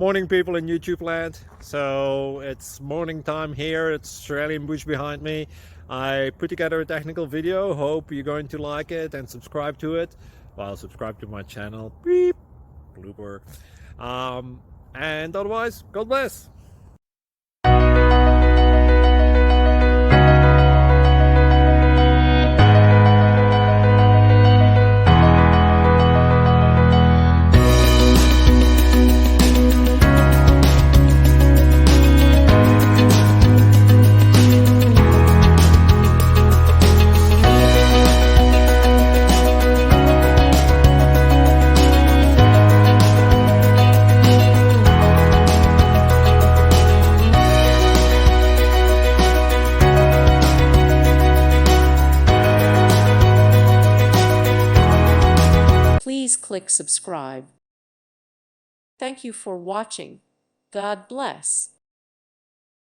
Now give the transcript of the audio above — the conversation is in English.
Morning people in YouTube land. So it's morning time here. It's Australian bush behind me. I put together a technical video. Hope you're going to like it and subscribe to it. Well, subscribe to my channel. Beep. Blooper. And otherwise, God bless. Please click subscribe. Thank you for watching. God bless.